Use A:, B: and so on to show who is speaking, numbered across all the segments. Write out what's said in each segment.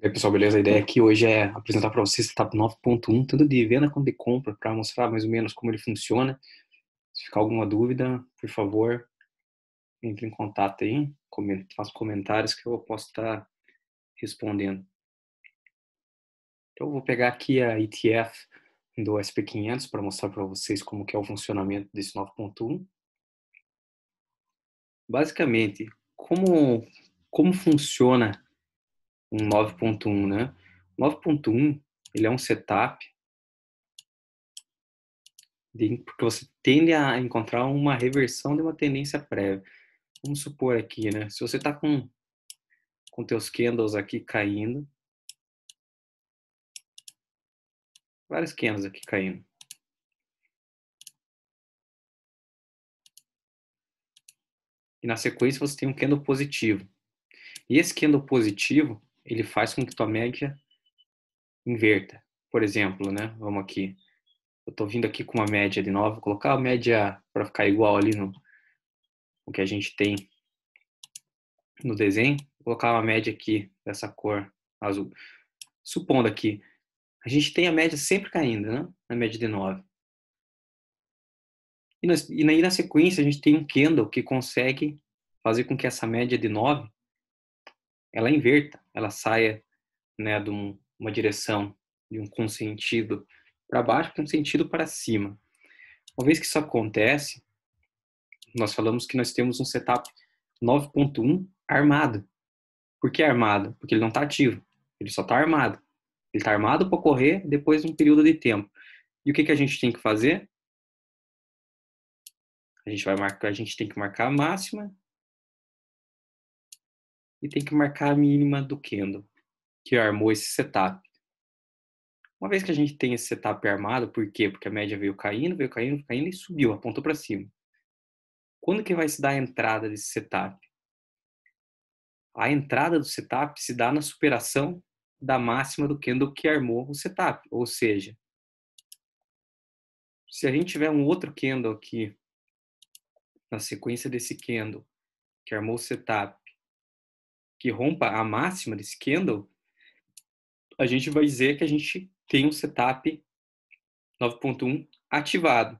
A: E aí, pessoal, beleza? A ideia aqui hoje é apresentar para vocês o Setup 9.1, tanto de venda quanto de compra, para mostrar mais ou menos como ele funciona. Se ficar alguma dúvida, por favor, entre em contato aí, faça comentários que eu posso estar respondendo. Então, eu vou pegar aqui a ETF do SP500 para mostrar para vocês como que é o funcionamento desse 9.1. Basicamente, como funciona um 9.1, né? O 9.1, ele é um setup porque você tende a encontrar uma reversão de uma tendência prévia. Vamos supor aqui, né? Se você está com teus candles aqui caindo, vários candles aqui caindo, e na sequência você tem um candle positivo. E esse candle positivo, ele faz com que tua média inverta. Por exemplo, né? Vamos aqui. Eu estou vindo aqui com uma média de 9, vou colocar a média para ficar igual ali no o que a gente tem no desenho. Vou colocar uma média aqui dessa cor azul. Supondo aqui, a gente tem a média sempre caindo, né? Na média de 9. E aí na sequência a gente tem um candle que consegue fazer com que essa média de 9 ela inverta, ela saia, né, de uma direção, com sentido para baixo, com sentido para cima. Uma vez que isso acontece, nós falamos que nós temos um setup 9.1 armado. Por que armado? Porque ele não está ativo, ele só está armado. Ele está armado para ocorrer depois de um período de tempo. E o que a gente tem que fazer? A gente tem que marcar a máxima e tem que marcar a mínima do candle que armou esse setup. Uma vez que a gente tem esse setup armado, por quê? Porque a média veio caindo, caindo e subiu, apontou para cima. Quando que vai se dar a entrada desse setup? A entrada do setup se dá na superação da máxima do candle que armou o setup. Ou seja, se a gente tiver um outro candle aqui na sequência desse candle que armou o setup, que rompa a máxima desse candle, a gente vai dizer que a gente tem um setup 9.1 ativado.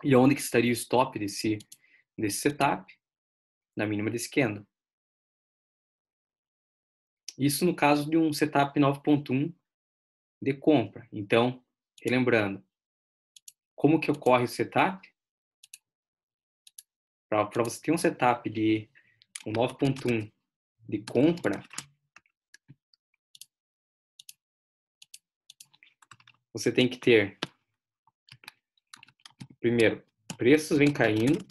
A: E onde que estaria o stop desse setup? Na mínima desse candle. Isso no caso de um setup 9.1 de compra. Então, relembrando, como que ocorre o setup? Para você ter um setup de um 9.1 de compra, você tem que ter, primeiro, preços vem caindo,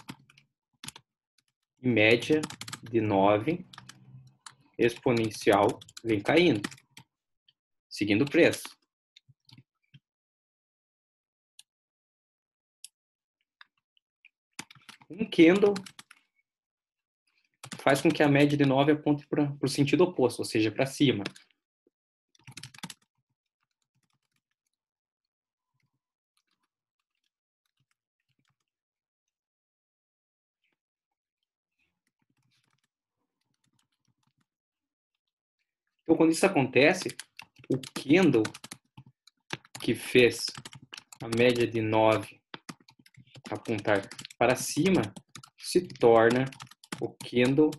A: em média de 9, exponencial vem caindo, seguindo o preço. Um candle faz com que a média de 9 aponte para o sentido oposto, ou seja, para cima. Então, quando isso acontece, o candle que fez a média de 9 apontar para cima se torna o candle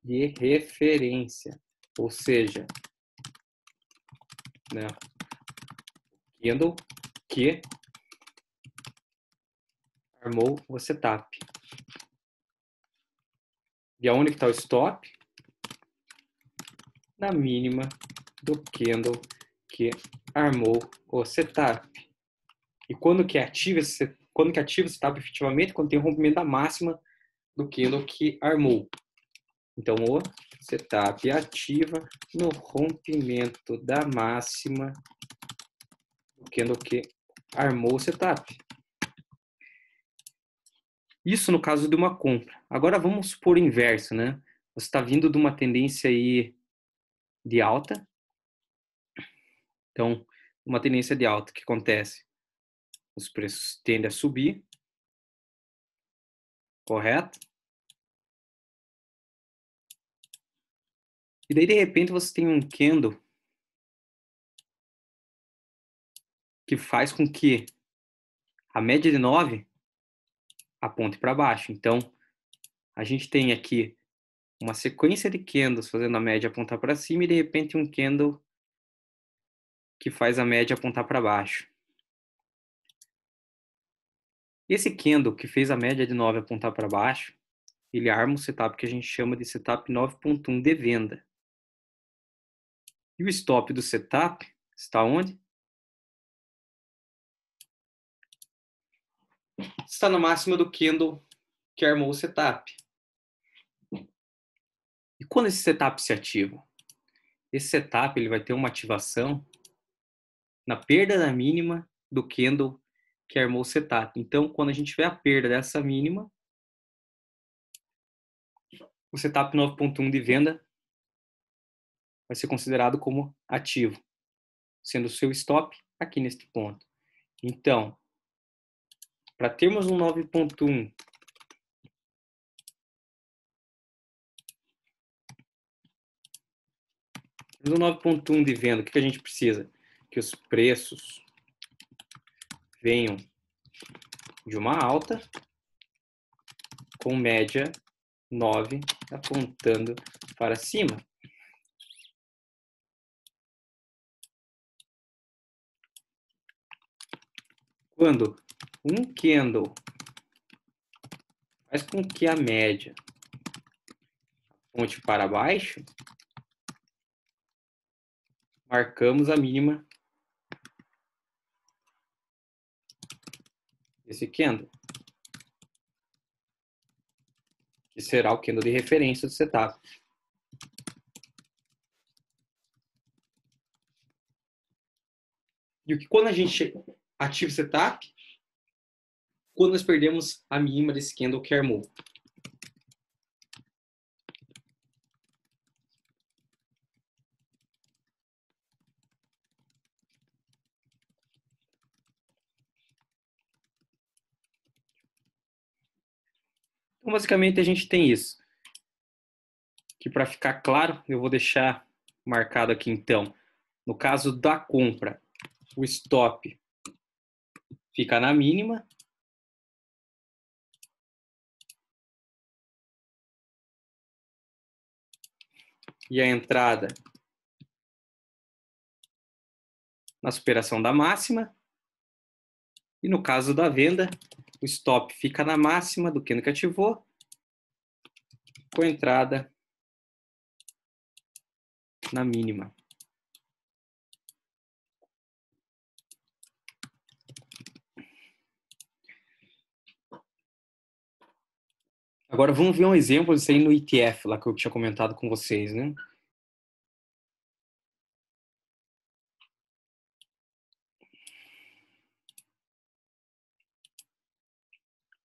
A: de referência, ou seja, né, candle que armou o setup. E aonde que está o stop? Na mínima do candle que armou o setup. E quando que ativa o setup efetivamente? Quando tem o rompimento da máxima do candle que armou. Então, o setup ativa no rompimento da máxima do candle que armou o setup. Isso no caso de uma compra. Agora vamos supor o inverso, né? Você está vindo de uma tendência aí de alta. Então, uma tendência de alta, o que acontece? Os preços tendem a subir, correto? E daí, de repente, você tem um candle que faz com que a média de 9 aponte para baixo. Então, a gente tem aqui uma sequência de candles fazendo a média apontar para cima e de repente um candle que faz a média apontar para baixo. Esse candle que fez a média de 9 apontar para baixo, ele arma um setup que a gente chama de setup 9.1 de venda. E o stop do setup está onde? Está na máxima do candle que armou o setup. E quando esse setup se ativa? Esse setup ele vai ter uma ativação na perda da mínima do candle que armou o setup. Então, quando a gente tiver a perda dessa mínima, o setup 9.1 de venda vai ser considerado como ativo, sendo o seu stop aqui neste ponto. Então, para termos um 9.1 no 9.1 de venda, o que a gente precisa? Que os preços venham de uma alta com média 9 apontando para cima. Quando um candle faz com que a média aponte para baixo, marcamos a mínima desse candle, que será o candle de referência do setup. E o que quando a gente ativa o setup? Quando nós perdemos a mínima desse candle que armou. Então, basicamente, a gente tem isso. Que para ficar claro, eu vou deixar marcado aqui, então. No caso da compra, o stop fica na mínima. E a entrada na superação da máxima. E no caso da venda, o stop fica na máxima do candle que ativou, com a entrada na mínima. Agora vamos ver um exemplo disso aí no ETF, lá que eu tinha comentado com vocês, né?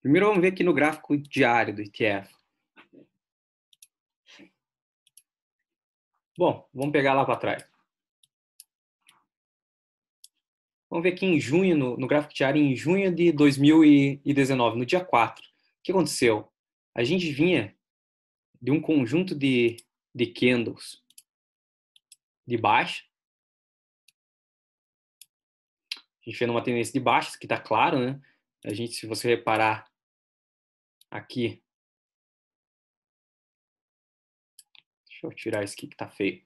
A: Primeiro vamos ver aqui no gráfico diário do ETF. Bom, vamos pegar lá para trás. Vamos ver aqui em junho, no gráfico diário, em junho de 2019, no dia 4. O que aconteceu? A gente vinha de um conjunto de candles de baixa. A gente vê numa tendência de baixa, que está claro, né? A gente, se você reparar aqui, deixa eu tirar isso aqui que está feio.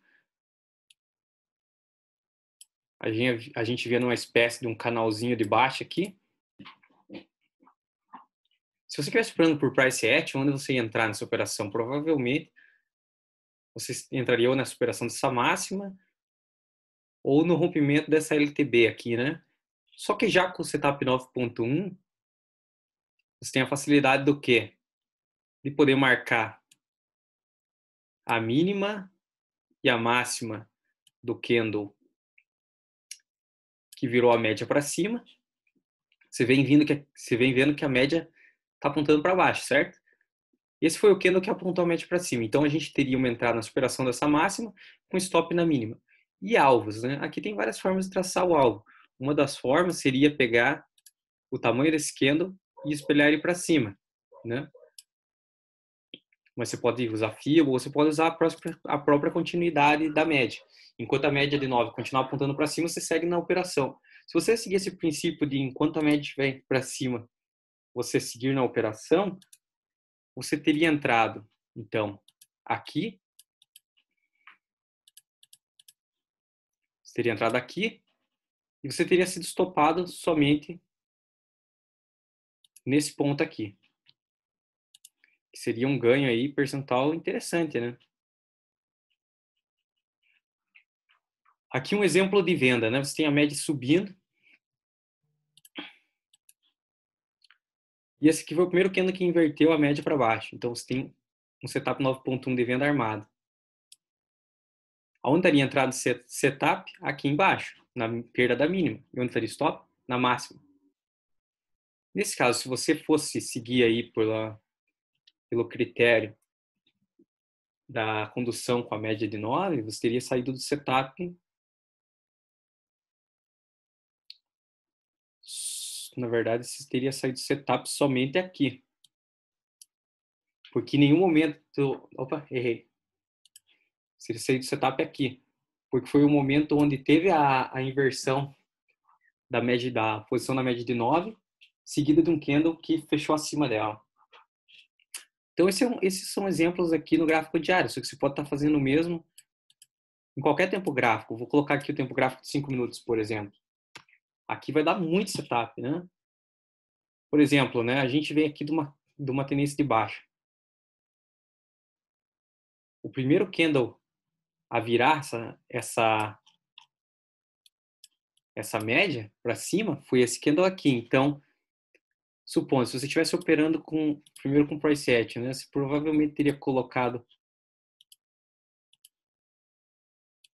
A: A gente vê numa espécie de um canalzinho de baixa aqui. Se você estivesse esperando por price action, onde você ia entrar nessa operação? Provavelmente você entraria ou nessa operação dessa máxima ou no rompimento dessa LTB aqui, né? Só que já com o setup 9.1, você tem a facilidade do quê? De poder marcar a mínima e a máxima do candle que virou a média para cima. Você vem vendo que a média está apontando para baixo, certo? Esse foi o candle que apontou a média para cima. Então a gente teria uma entrada na superação dessa máxima com stop na mínima. E alvos, né? Aqui tem várias formas de traçar o alvo. Uma das formas seria pegar o tamanho desse candle e espelhar ele para cima, né? Mas você pode usar fio ou você pode usar a própria continuidade da média. Enquanto a média de 9 continuar apontando para cima, você segue na operação. Se você seguir esse princípio de enquanto a média estiver para cima, você seguir na operação, você teria entrado, então, aqui, você teria entrado aqui, e você teria sido estopado somente nesse ponto aqui, que seria um ganho aí percentual interessante, né? Aqui um exemplo de venda, né? Você tem a média subindo, e esse aqui foi o primeiro candle que inverteu a média para baixo. Então você tem um setup 9.1 de venda armado. Aonde estaria a entrada de setup? Aqui embaixo, na perda da mínima. E onde estaria stop? Na máxima. Nesse caso, se você fosse seguir aí pelo critério da condução com a média de 9, você teria saído do setup. Na verdade, você teria saído do setup somente aqui. Porque em nenhum momento... Opa, errei. Você teria saído do setup aqui. Porque foi o momento onde teve a inversão da média da posição na média de 9, seguida de um candle que fechou acima dela. Então, esses são exemplos aqui no gráfico diário, só que você pode estar fazendo o mesmo em qualquer tempo gráfico. Vou colocar aqui o tempo gráfico de 5 minutos, por exemplo. Aqui vai dar muito setup, né? Por exemplo, né, a gente vem aqui de uma tendência de baixa. O primeiro candle a virar essa média para cima foi esse candle aqui. Então, supondo, se você estivesse operando primeiro com price action, né, você provavelmente teria colocado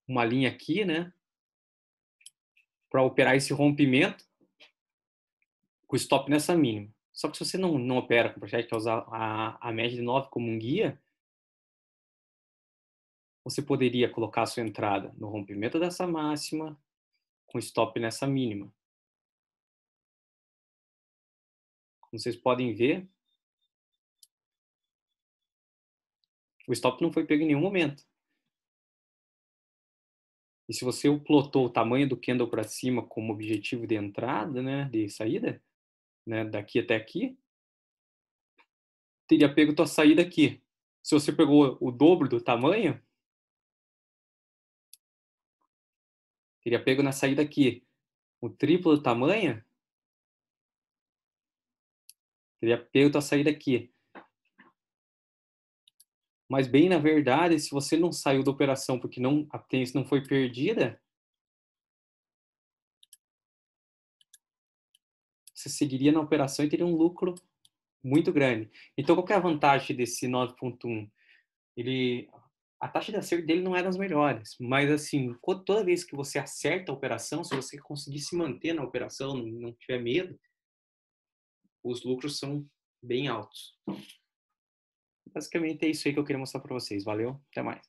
A: uma linha aqui, né, para operar esse rompimento com o stop nessa mínima. Só que se você não opera com price action, quer usar a média de 9 como um guia, você poderia colocar a sua entrada no rompimento dessa máxima com stop nessa mínima. Como vocês podem ver, o stop não foi pego em nenhum momento. E se você plotou o tamanho do candle para cima como objetivo de entrada, né, de saída, né, daqui até aqui, teria pego tua saída aqui. Se você pegou o dobro do tamanho, teria pego na saída aqui. O triplo do tamanho, teria pego tua saída aqui. Mas bem na verdade, se você não saiu da operação porque a tendência não foi perdida, você seguiria na operação e teria um lucro muito grande. Então, qual que é a vantagem desse 9.1? A taxa de acerto dele não é das melhores, mas assim, toda vez que você acerta a operação, se você conseguir se manter na operação, não tiver medo, os lucros são bem altos. Basicamente é isso aí que eu queria mostrar para vocês. Valeu, até mais.